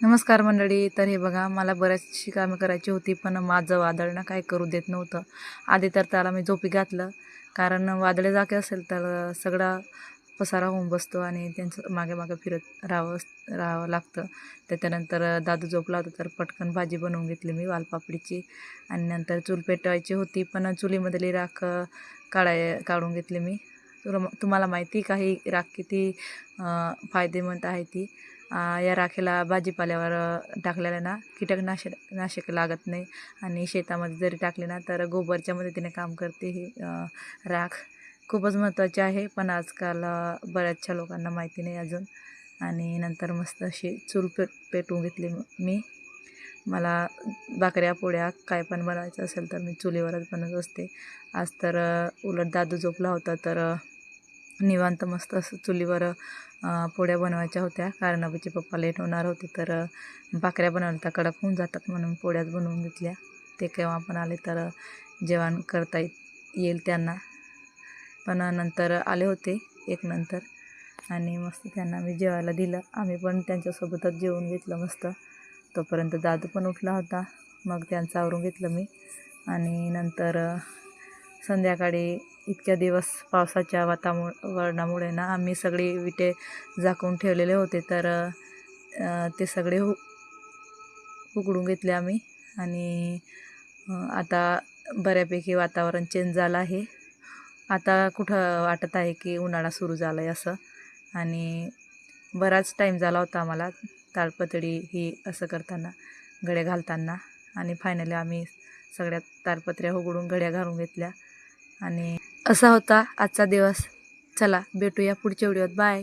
नमस्कार मंडळी. तर हे बघा, मला बऱ्याचशी कामं करायची होती, पण माझं वादळ ना काही करू देत नव्हतं. आधी तर त्याला मी झोपी घातलं, कारण वादळे जागे असेल तर सगळा पसारा होऊन बसतो आणि त्यांचं मागे मागे फिरत राहावं लागतं. त्याच्यानंतर दादू झोपला होता, तर पटकन भाजी बनवून घेतली मी वालपापडीची. आणि नंतर चूल पेटवायची होती, पण चुलीमधली राख काढून घेतली मी. तुम्हाला माहिती काही राख किती फायदेमंद आहे ती. या राखेला भाजीपाल्यावर टाकलेल्या ना नाशक लागत नाही. आणि शेतामध्ये जरी टाकले ना तर गोबरच्या मदतीने काम करते ही राख. खूपच महत्त्वाची आहे, पण आजकाल बऱ्याचशा लोकांना माहिती नाही अजून. आणि नंतर मस्त अशी चूल पेटवून घेतली मी. मला भाकऱ्या पोळ्या काय पण बनवायचं असेल तर मी चुलीवरच बनवत असते. आज तर उलट दादू झोपला होता, तर निवांत मस्त असं चुलीवर पोळ्या बनवायच्या होत्या, कारण अभिचे पप्पा लेट होणार होते. तर भाकऱ्या बनवल्या तर कडक होऊन जातात, म्हणून पोळ्याच बनवून घेतल्या. ते केव्हा पण आले तर जेवण करता येईल त्यांना. पण नंतर आले होते एक नंतर, आणि मस्त त्यांना मी जेवायला दिलं. आम्ही पण त्यांच्यासोबतच जेवून घेतलं मस्त. तोपर्यंत दादू पण उठला होता, मग त्यांचं आवरून घेतलं मी. आणि नंतर संध्याकाळी इतक्या दिवस पावसाच्या वातावरणामुळे ना आम्ही सगळे विटे झाकून ठेवलेले होते, तर ते सगळे उघडून घेतले आम्ही. आणि आता बऱ्यापैकी वातावरण चेंज झालं आहे. आता कुठं वाटत आहे की उन्हाळा सुरू झाला आहे असं. आणि बराच टाईम झाला होता आम्हाला ताडपत्री ही असं करताना, घड्या घालताना. आणि फायनली आम्ही सगळ्या ताडपत्र्या उघडून घड्या घालून घेतल्या. आणि असा होता आजचा दिवस. चला भेटूया पुढच्या व्हिडिओत. बाय.